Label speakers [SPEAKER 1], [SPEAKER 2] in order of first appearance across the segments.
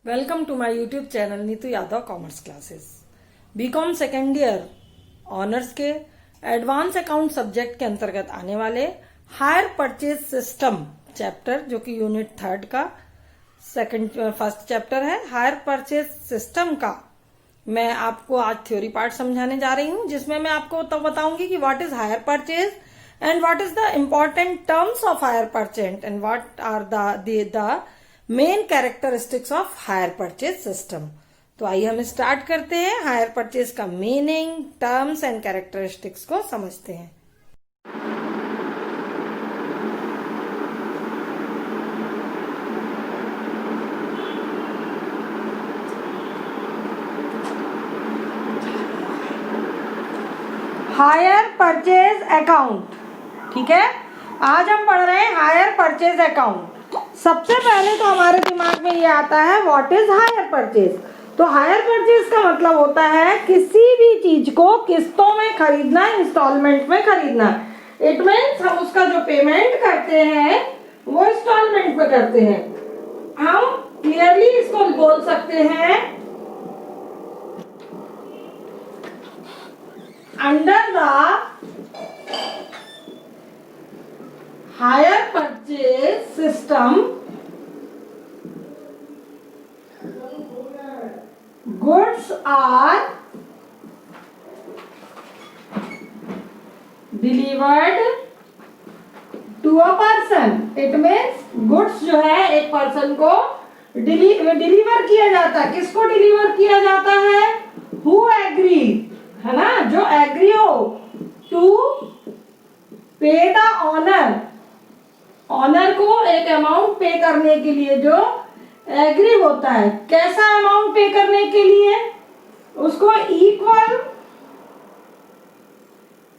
[SPEAKER 1] Welcome to my YouTube channel Neetu Yadav commerce classes. BCom second year honours के advance account subject के अंतर्गत आने वाले हायर परचेज सिस्टम चैप्टर, जो कि यूनिट 3 का फर्स्ट चैप्टर है, हायर परचेज सिस्टम का मैं आपको आज थ्योरी पार्ट समझाने जा रही हूं, जिसमें मैं आपको तो बताऊंगी कि what is hire purchase and what is the important terms of hire purchase and what are the main characteristics of hire purchase system. तो आइए हम स्टार्ट करते हैं, हायर परचेज का मीनिंग, टर्म्स एंड कैरेक्टरिस्टिक्स को समझते हैं। हायर परचेज अकाउंट, ठीक है। आज हम पढ़ रहे हैं हायर परचेज अकाउंट। सबसे पहले तो हमारे दिमाग में ये आता है व्हाट इज हायर परचेज। तो हायर परचेज का मतलब होता है किसी भी चीज को किस्तों में खरीदना, इंस्टॉलमेंट में खरीदना। इट मीन्स हम उसका जो पेमेंट करते हैं वो इंस्टॉलमेंट में करते हैं। हम क्लियरली इसको बोल सकते हैं under the higher purchase system, goods are delivered to a person. It means goods जो है एक पर्सन को डिलीवर किया जाता है। किसको डिलीवर किया जाता है? Who agree, है ना, जो एग्री हो टू पे द ऑनर, ऑनर को एक अमाउंट पे करने के लिए जो एग्री होता है। कैसा अमाउंट पे करने के लिए? उसको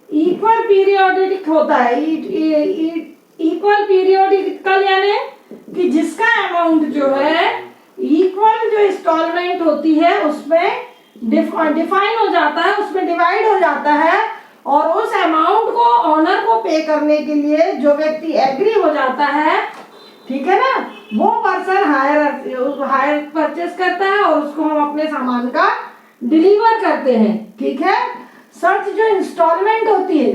[SPEAKER 1] इक्वल पीरियोडिक होता है। इक्वल पीरियोडिकल यानी कि जिसका अमाउंट जो है इक्वल जो इंस्टॉलमेंट होती है उसमें डिफाइन हो जाता है, उसमें डिवाइड हो जाता है, और उस अमाउंट को ऑनर को पे करने के लिए जो व्यक्ति एग्री हो जाता है, ठीक है ना, वो पर्सन हायर परचेस करता है और उसको हम अपने सामान का डिलीवर करते हैं, ठीक है। सच जो इंस्टॉलमेंट होती है,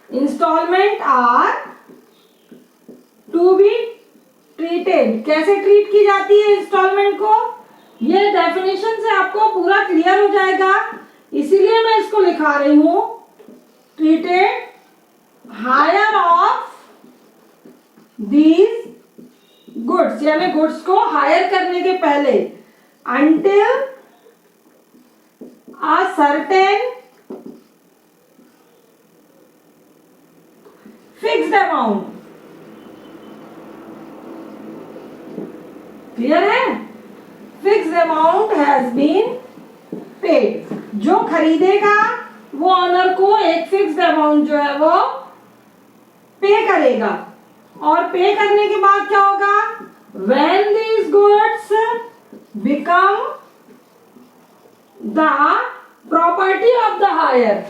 [SPEAKER 1] instalment are to be treated. कैसे ट्रीट की जाती है इंस्टॉलमेंट को? ये डेफिनेशन से आपको पूरा क्लियर हो जाएगा, इसीलिए मैं इसको लिखा रही हूं। Treated hire of these goods, यानी गुड्स को हायर करने के पहले until a certain fixed amount. Clear है? Fixed amount has been paid. जो खरीदेगा वो ऑनर को एक फिक्स्ड अमाउंट जो है वो पे करेगा, और पे करने के बाद क्या होगा? When these goods become the property of the hirer,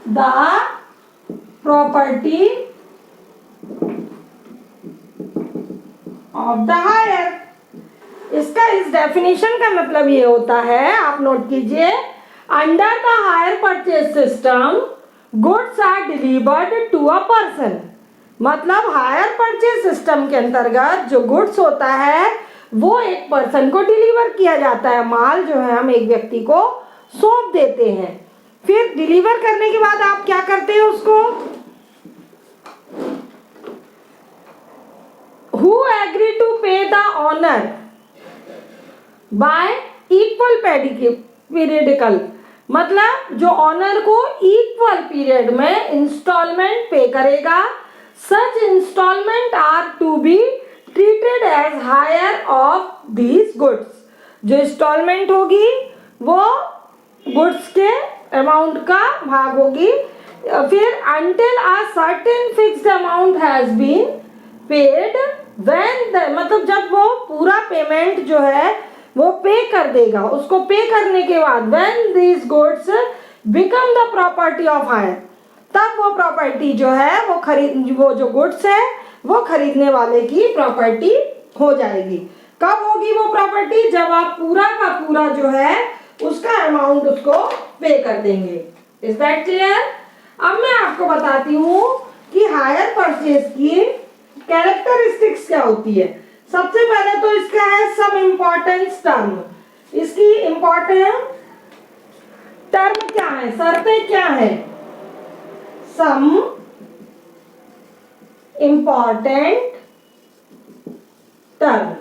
[SPEAKER 1] the property of the hirer. इसका इस डेफिनेशन का मतलब ये होता है, आप नोट कीजिए, under the hire purchase system goods are delivered to a person. मतलब हायर परचेज सिस्टम के अंतर्गत जो गुड्स होता है वो एक पर्सन को डिलीवर किया जाता है। माल जो है हम एक व्यक्ति को सौंप देते हैं, फिर डिलीवर करने के बाद आप क्या करते हैं उसको? Who agree to pay the owner by equal periodical, मतलब जो ऑनर को इक्वल पीरियड में इंस्टॉलमेंट पे करेगा। Such instalment are to be treated as hire of these goods. जो इंस्टॉलमेंट होगी वो गुड्स के अमाउंट का भाग होगी। फिर until a certain fixed amount has been paid when, मतलब जब वो पूरा पेमेंट जो है वो पे कर देगा। उसको पे करने के बाद when these goods become the property of hirer, तब वो प्रॉपर्टी जो है वो जो गुड्स है वो खरीदने वाले की प्रॉपर्टी हो जाएगी। कब होगी वो प्रॉपर्टी? जब आप पूरा का पूरा जो है उसका अमाउंट उसको पे कर देंगे। Is that clear? अब मैं आपको बताती हूँ कि हायर परचेज की कैरेक्टरिस्टिक्स क्या होती है। सबसे पहले तो इसका है सम इम्पोर्टेंस टर्म। इसकी इम्पोर्टेंट टर्म क्या है, शर्तें क्या है? Some important term.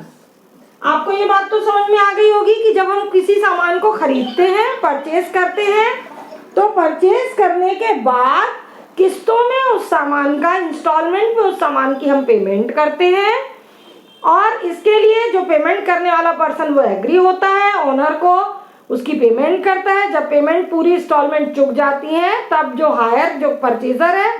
[SPEAKER 1] आपको ये बात तो समझ में आ गई होगी कि जब हम किसी सामान को खरीदते हैं, परचेज करते हैं, तो परचेज करने के बाद किस्तों में उस सामान का, इंस्टॉलमेंट में उस सामान की हम पेमेंट करते हैं, और इसके लिए जो पेमेंट करने वाला पर्सन वो एग्री होता है, ओनर को उसकी पेमेंट करता है। जब पेमेंट पूरी इंस्टॉलमेंट चुक जाती है तब जो हायर, जो परचेजर है,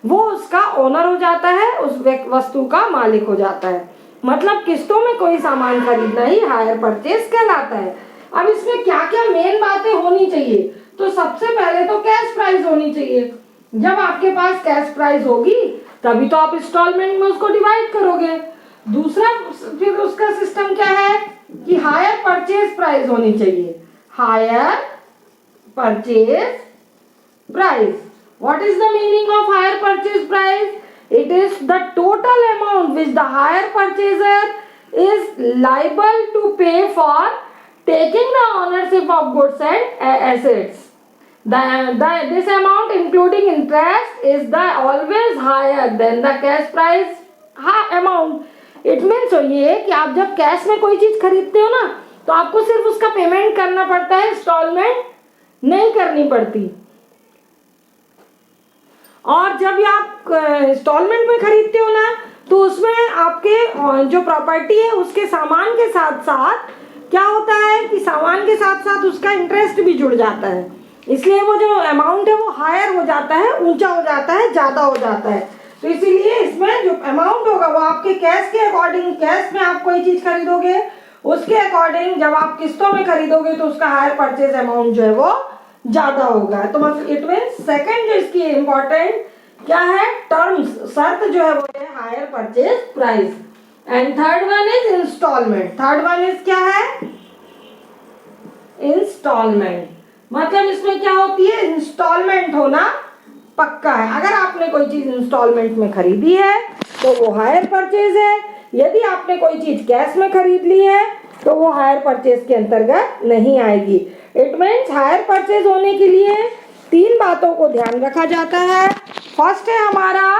[SPEAKER 1] वो उसका ओनर हो जाता है, उस वस्तु का मालिक हो जाता है। मतलब किस्तों में कोई सामान खरीदना ही हायर परचेज कहलाता है। अब इसमें क्या क्या मेन बातें होनी चाहिए? तो सबसे पहले तो कैश प्राइस होनी चाहिए। जब आपके पास कैश प्राइस होगी तभी तो आप इंस्टॉलमेंट में उसको डिवाइड करोगे। दूसरा फिर उसका सिस्टम क्या है कि हायर परचेज प्राइस होनी चाहिए। Higher purchase price, what is the meaning of hire purchase price? It is the total amount which the hire purchaser is liable to pay for taking the ownership of goods and assets. This amount including interest is the always higher than the cash price amount. It means ये कि आप जब cash में कोई चीज खरीदते हो ना, तो आपको सिर्फ उसका पेमेंट करना पड़ता है, इंस्टॉलमेंट नहीं करनी पड़ती। और जब आप इंस्टॉलमेंट में खरीदते हो ना, तो उसमें आपके जो प्रॉपर्टी है उसके सामान के साथ साथ क्या होता है कि सामान के साथ साथ उसका इंटरेस्ट भी जुड़ जाता है। इसलिए वो जो अमाउंट है वो हायर हो जाता है, ऊंचा हो जाता है, ज्यादा हो जाता है। तो इसीलिए इसमें जो अमाउंट होगा वो आपके कैश के अकॉर्डिंग, कैश में आप कोई चीज खरीदोगे उसके अकॉर्डिंग, जब आप किस्तों में खरीदोगे तो उसका हायर परचेज अमाउंट जो है वो ज्यादा होगा। तो मतलब इट मीन्स सेकंड जो इसकी इंपॉर्टेंट क्या है, टर्म्स, शर्त जो है वो है hire purchase price. And third one is instalment. Third one is क्या है? इंस्टॉलमेंट। मतलब इसमें क्या होती है, इंस्टॉलमेंट होना पक्का है। अगर आपने कोई चीज इंस्टॉलमेंट में खरीदी है तो वो हायर परचेज है। यदि आपने कोई चीज कैश में खरीद ली है तो वो हायर परचेज के अंतर्गत नहीं आएगी। इट मीन्स हायर परचेज होने के लिए 3 बातों को ध्यान रखा जाता है। फर्स्ट है हमारा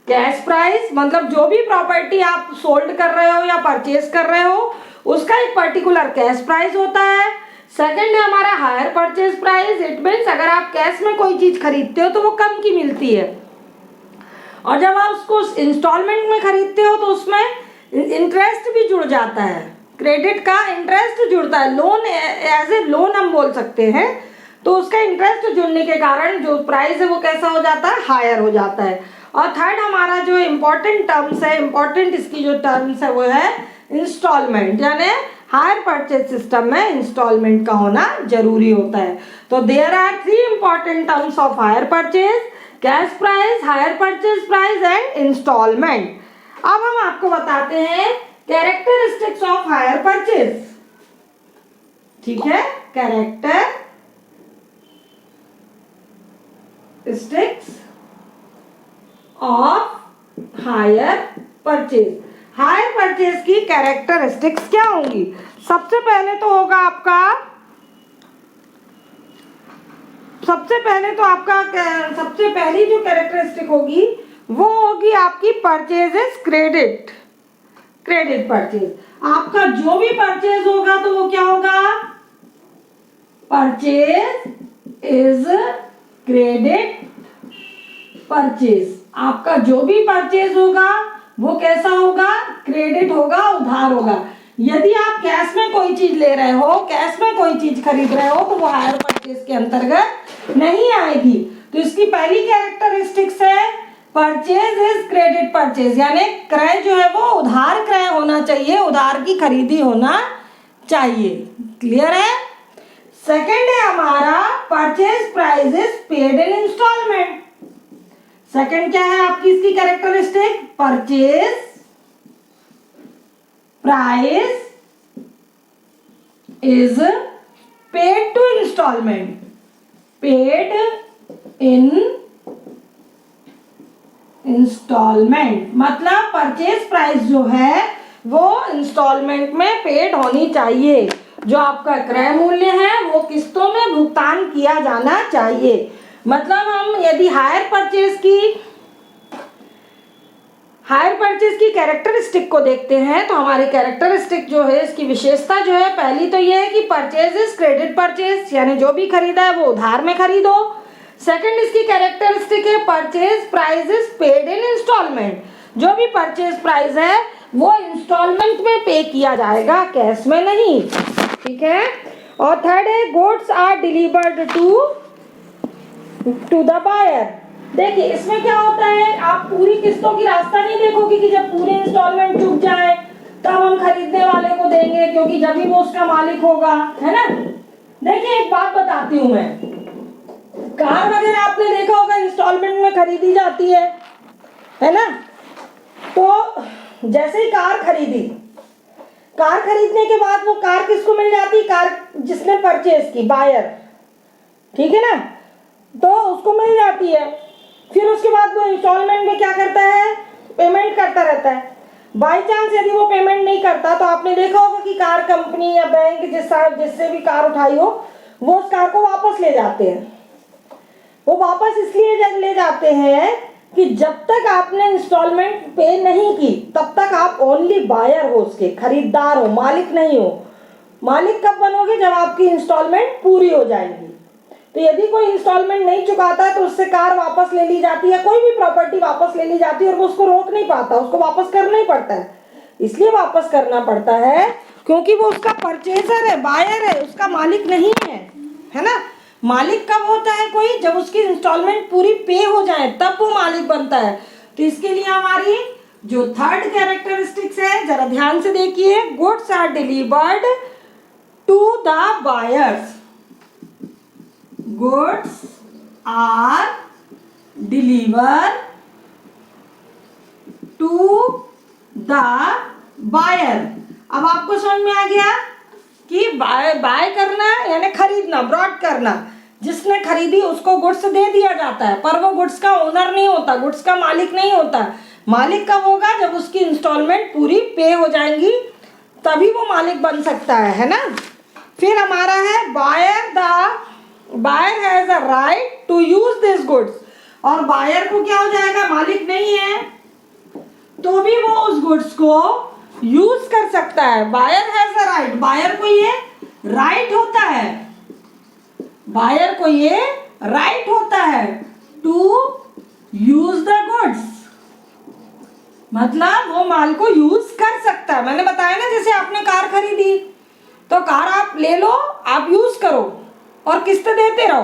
[SPEAKER 1] कैश प्राइस, मतलब जो भी प्रॉपर्टी आप सोल्ड कर रहे हो या परचेज कर रहे हो उसका एक पर्टिकुलर कैश प्राइस होता है। सेकंड है हमारा higher purchase price. It means अगर आप कैश में कोई चीज खरीदते हो तो वो कम की मिलती है, और जब आप उसको इंस्टॉलमेंट में खरीदते हो तो उसमें इंटरेस्ट भी जुड़ जाता है, क्रेडिट का इंटरेस्ट जुड़ता है, लोन एज ए लोन हम बोल सकते हैं। तो उसका इंटरेस्ट जुड़ने के कारण जो प्राइस है वो कैसा हो जाता है, हायर हो जाता है। और थर्ड हमारा जो इम्पोर्टेंट टर्म्स है, इम्पोर्टेंट इसकी जो टर्म्स है वो है इंस्टॉलमेंट, यानी हायर परचेज सिस्टम में इंस्टॉलमेंट का होना जरूरी होता है। तो there are 3 important terms of hire purchase: cash price, hire purchase price and instalment. अब हम आपको बताते हैं कैरेक्टरिस्टिक्स ऑफ हायर परचेज। ठीक है, characteristics of hire purchase. Hire purchase की कैरेक्टरिस्टिक्स क्या होंगी? सबसे पहले तो होगा आपका, सबसे पहली जो कैरेक्टरिस्टिक होगी वो होगी आपकी परचेज इज क्रेडिट परचेज। आपका जो भी परचेज होगा तो वो क्या होगा, परचेज इज क्रेडिट परचेज। आपका जो भी परचेज होगा वो कैसा होगा, क्रेडिट होगा, उधार होगा। यदि आप कैश में कोई चीज ले रहे हो, कैश में कोई चीज खरीद रहे हो तो वो हायर परचेज के अंतर्गत नहीं आएगी। तो इसकी पहली कैरेक्टरिस्टिक्स है परचेज इज क्रेडिट परचेज, यानी क्रय जो है वो उधार क्रय होना चाहिए, उधार की खरीदी होना चाहिए। क्लियर है? सेकंड है हमारा purchase price is paid in instalment. Second क्या है आपकी इसकी characteristic, purchase price is paid to instalment, paid in instalment, मतलब परचेज प्राइस जो है वो इंस्टॉलमेंट में पेड होनी चाहिए। जो आपका क्रय मूल्य है वो किस्तों में भुगतान किया जाना चाहिए। मतलब हम यदि हायर परचेज की कैरेक्टरिस्टिक को देखते हैं तो हमारी कैरेक्टरिस्टिक जो है, इसकी विशेषता जो है, पहली तो ये है कि परचेज इज क्रेडिट परचेज, यानी जो भी खरीदा है वो उधार में खरीदो। सेकंड इसकी कैरेक्टरिस्टिक है purchase price is paid in instalment, जो भी परचेज प्राइस है वो इंस्टॉलमेंट में पे किया जाएगा, कैश में नहीं। ठीक है। और थर्ड है goods are delivered to the buyer. देखिए इसमें क्या होता है, आप पूरी किस्तों की रास्ता नहीं देखोगे कि जब पूरे इंस्टॉलमेंट चुक जाए तब हम खरीदने वाले को देंगे, क्योंकि जब भी वो उसका मालिक होगा, है ना। देखिए एक बात बताती हूँ मैं, कार वगैरह आपने देखा होगा इंस्टॉलमेंट में खरीदी जाती है ना। तो जैसे ही कार खरीदने के बाद वो कार किसको मिल जाती है, कार जिसने परचेज की, बायर, ठीक है ना, तो उसको मिल जाती है। फिर उसके बाद वो इंस्टॉलमेंट में क्या करता है, पेमेंट करता रहता है। बाई चांस यदि वो पेमेंट नहीं करता तो आपने देखा होगा कि कार कंपनी या बैंक जिससे भी कार उठाई हो वो उस कार को वापस ले जाते हैं। वो वापस इसलिए ले जाते हैं कि जब तक आपने इंस्टॉलमेंट पे नहीं की तब तक आप ओनली बायर हो, उसके खरीदार हो, मालिक नहीं हो। मालिक कब बनोगे, जब आपकी इंस्टॉलमेंट पूरी हो जाएगी। तो यदि कोई इंस्टॉलमेंट नहीं चुकाता तो उससे कार वापस ले ली जाती है, कोई भी प्रॉपर्टी वापस ले ली जाती है, और वो उसको रोक नहीं पाता, उसको वापस करना ही पड़ता है। इसलिए वापस करना पड़ता है क्योंकि वो उसका परचेजर है, बायर है, उसका मालिक नहीं है ना। मालिक कब होता है कोई, जब उसकी इंस्टॉलमेंट पूरी पे हो जाए तब वो मालिक बनता है। तो इसके लिए हमारी जो थर्ड कैरेक्टरिस्टिक्स है जरा ध्यान से देखिए, goods are delivered to the buyers, goods are delivered to the buyer. अब आपको समझ में आ गया कि बाय करना यानी खरीदना, ब्रॉड करना। जिसने खरीदी उसको गुड्स दे दिया जाता है, पर वो गुड्स का ओनर नहीं होता, गुड्स का मालिक नहीं होता। मालिक कब होगा, जब उसकी इंस्टॉलमेंट पूरी पे हो जाएंगी तभी वो मालिक बन सकता है ना। फिर हमारा है buyer has a right to use this goods, और बायर को क्या हो जाएगा, मालिक नहीं है तो भी वो उस गुड्स को यूज कर सकता है। Buyer has a right, buyer को ये राइट होता है, बायर को ये राइट होता है टू यूज द गुड्स, मतलब वो माल को यूज कर सकता है। मैंने बताया ना, जैसे आपने कार खरीदी तो कार आप ले लो, आप यूज करो और किस्त देते रहो,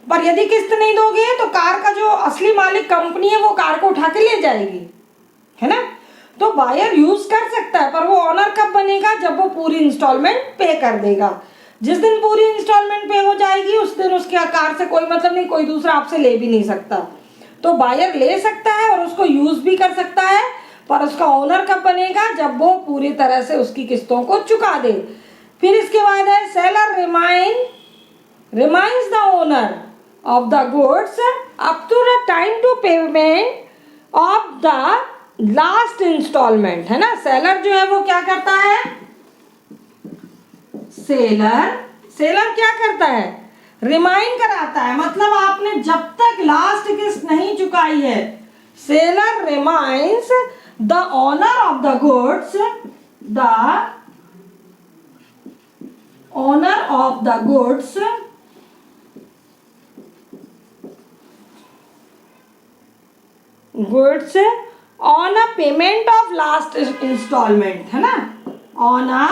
[SPEAKER 1] पर यदि किस्त नहीं दोगे तो कार का जो असली मालिक कंपनी है वो कार को उठा के ले जाएगी, है ना। तो बायर यूज कर सकता है, पर वो ऑनर कब बनेगा, जब वो पूरी इंस्टॉलमेंट पे कर देगा। जिस दिन पूरी इंस्टॉलमेंट पे हो जाएगी उस दिन उसके कार से कोई मतलब नहीं, कोई दूसरा आपसे ले भी नहीं सकता। तो बायर ले सकता है और उसको यूज भी कर सकता है, पर उसका ओनर कब बनेगा, जब वो पूरी तरह से उसकी किस्तों को चुका दे। फिर इसके बाद है seller remains the owner of the goods up to the time to payment of the last instalment, है ना। सेलर जो है वो क्या करता है, सेलर क्या करता है, रिमाइंड कराता है, मतलब आपने जब तक लास्ट किस्त नहीं चुकाई है, seller remains the owner of the goods, the owner of the goods on a payment of last instalment, है ना, on a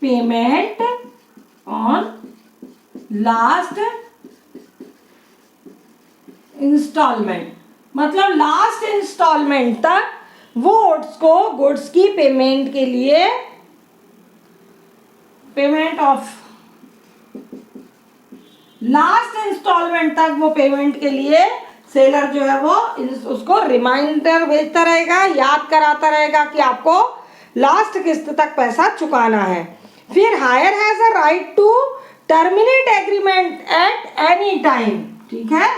[SPEAKER 1] payment on last instalment, मतलब लास्ट इंस्टॉलमेंट तक वो गुड्स की पेमेंट के लिए, पेमेंट ऑफ लास्ट इंस्टॉलमेंट तक वो पेमेंट के लिए सेलर जो है वो उसको रिमाइंडर भेजता रहेगा, याद कराता रहेगा कि आपको लास्ट किस्त तक पैसा चुकाना है। फिर hirer has a right to terminate agreement at any time. ठीक है,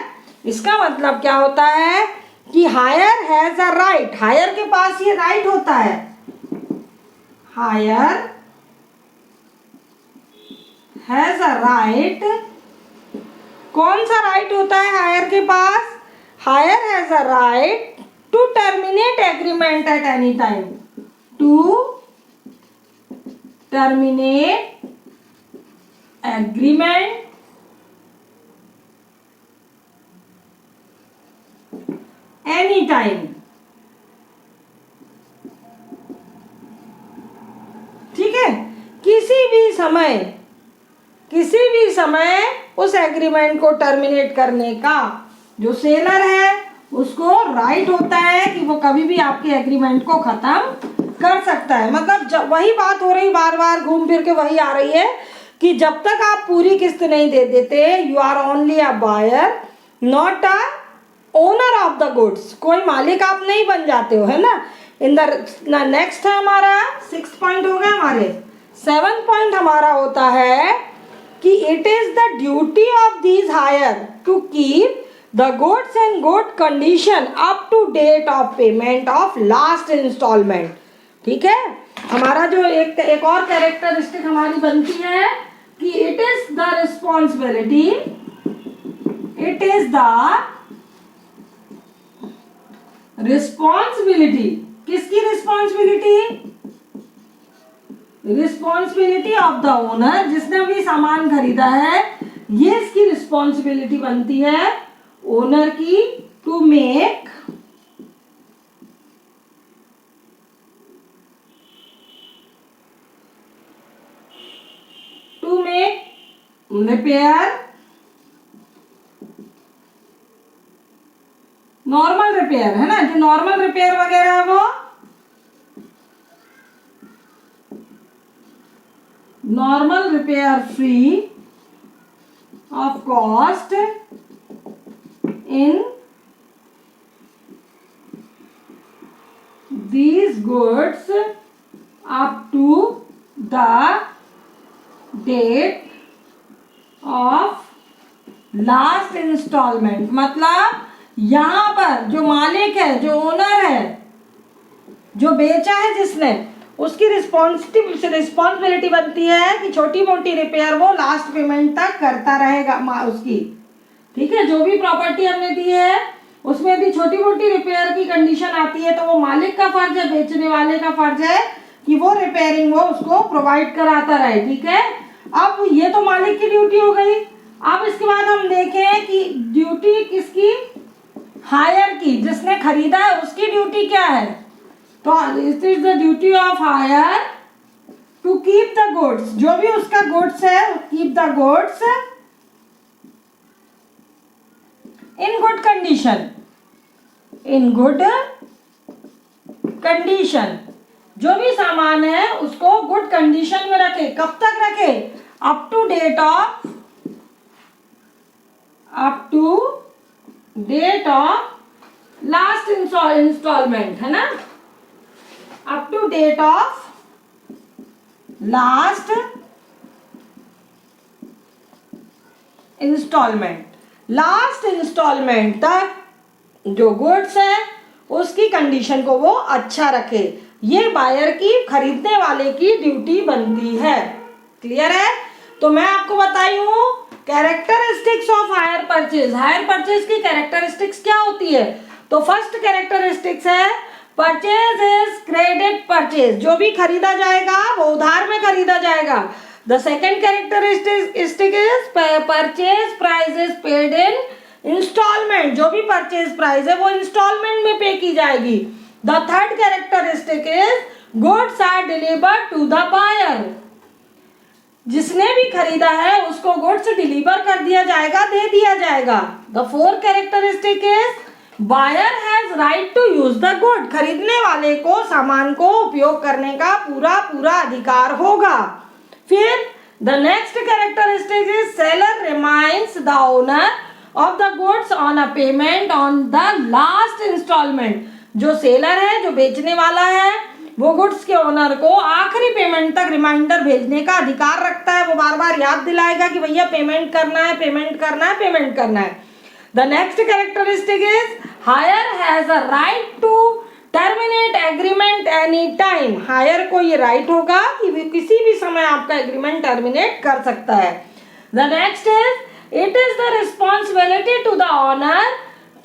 [SPEAKER 1] इसका मतलब क्या होता है कि hirer has a right, hirer के पास ये राइट होता है। हायर हैज अ राइट, कौन सा राइट होता है हायर के पास? Hirer has a right to terminate agreement at any time, to terminate agreement any time. ठीक है, किसी भी समय उस एग्रीमेंट को टर्मिनेट करने का जो सेलर है उसको राइट होता है कि वो कभी भी आपके एग्रीमेंट को खत्म कर सकता है। मतलब जब वही बात हो रही, बार बार घूम फिर के वही आ रही है कि जब तक आप पूरी किस्त नहीं दे देते, you are only a buyer not a owner of the goods, कोई मालिक आप नहीं बन जाते हो, है ना। इन द नेक्स्ट है हमारा 6 पॉइंट हो गए हमारे। 7 पॉइंट हमारा होता है कि it is the duty of these hirer to keep the goods in good condition up to date of payment of last instalment. ठीक है, हमारा जो एक और कैरेक्टरिस्टिक हमारी बनती है कि it is the responsibility, it is the responsibility, किसकी responsibility? Responsibility of the owner, जिसने भी सामान खरीदा है ये इसकी रिस्पॉन्सिबिलिटी बनती है ओनर की, to make repair, normal repair, है ना, जो नॉर्मल रिपेयर वगैरह है वो normal repair free of cost in these goods up to the date of last installment। मतलब यहाँ पर जो मालिक है, जो ओनर है, जो बेचा है जिसने, उसकी रिस्पॉन्सिबिलिटी बनती है कि छोटी मोटी रिपेयर वो लास्ट पेमेंट तक करता रहेगा उसकी। ठीक है, जो भी प्रॉपर्टी हमने दी है उसमें यदि छोटी मोटी रिपेयर की कंडीशन आती है तो वो मालिक का फर्ज है, बेचने वाले का फर्ज है कि वो रिपेयरिंग वो उसको प्रोवाइड कराता रहे। ठीक है, अब ये तो मालिक की ड्यूटी हो गई। अब इसके बाद हम देखें कि ड्यूटी किसकी? हायर की, जिसने खरीदा है उसकी ड्यूटी क्या है? तो it is the duty of hirer to keep the goods, जो भी उसका गुड्स है, keep the goods in good condition, in good condition, जो भी सामान है उसको गुड कंडीशन में रखे। कब तक रखे? Up to date of last instalment, है ना, up to date of last instalment. Last instalment तक जो गुड्स है उसकी कंडीशन को वो अच्छा रखे। ये बायर की, खरीदने वाले की ड्यूटी बनती है। क्लियर है? तो मैं आपको बताई हूं characteristics of hire purchase. Hire purchase की कैरेक्टरिस्टिक्स क्या होती है? तो फर्स्ट कैरेक्टरिस्टिक्स है परचेज इज क्रेडिट परचेज, जो भी खरीदा जाएगा वो उधार में खरीदा जाएगा। The second characteristic is purchase price is paid in instalment, जो भी परचेज प्राइस है वो इंस्टॉलमेंट में पे की जाएगी। The third characteristic is goods are delivered to the buyer, जिसने भी खरीदा है उसको गुड्स डिलीवर कर दिया जाएगा, दे दिया जाएगा। The fourth characteristic is buyer has right to use the good, खरीदने वाले को सामान को उपयोग करने का पूरा अधिकार होगा। फिर the next characteristic is seller remains the owner of the goods on a payment on the last instalment. जो सेलर है, जो बेचने वाला है, वो गुड्स के ओनर को आखिरी पेमेंट तक रिमाइंडर भेजने का अधिकार रखता है। वो बार बार याद दिलाएगा कि भैया पेमेंट करना है, पेमेंट करना है, पेमेंट करना है। The next characteristic is hirer has a right to terminate agreement any time. Hirer को ये राइट होगा कि किसी भी समय आपका एग्रीमेंट टर्मिनेट कर सकता है। The next is it is the responsibility to the owner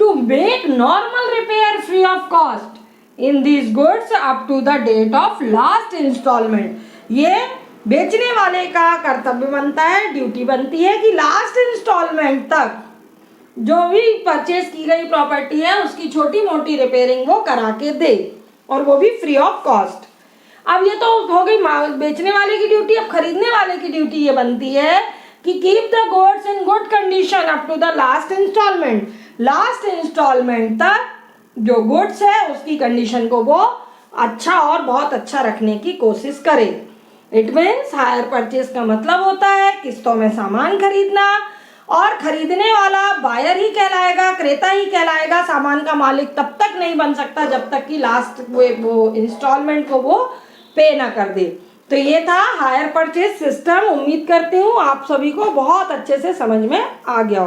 [SPEAKER 1] to make normal repair free of cost in these goods up to the date of last instalment. ये बेचने वाले का कर्तव्य बनता है, ड्यूटी बनती है कि लास्ट इंस्टॉलमेंट तक जो भी परचेज की गई प्रॉपर्टी है उसकी छोटी मोटी रिपेयरिंग वो करा के दे, और वो भी फ्री ऑफ कॉस्ट। अब ये तो हो गई बेचने वाले की ड्यूटी। अब खरीदने वाले की ड्यूटी ये बनती है कि keep the goods in good condition up to the last instalment. Last instalment तक जो गुड्स है उसकी कंडीशन को वो अच्छा और बहुत अच्छा रखने की कोशिश करे। इट मीन्स हायर परचेज का मतलब होता है किस्तों में सामान खरीदना, और खरीदने वाला बायर ही कहलाएगा, क्रेता ही कहलाएगा। सामान का मालिक तब तक नहीं बन सकता जब तक कि लास्ट वो इंस्टॉलमेंट को वो पे ना कर दे। तो ये था हायर परचेज सिस्टम। उम्मीद करती हूँ आप सभी को बहुत अच्छे से समझ में आ गया।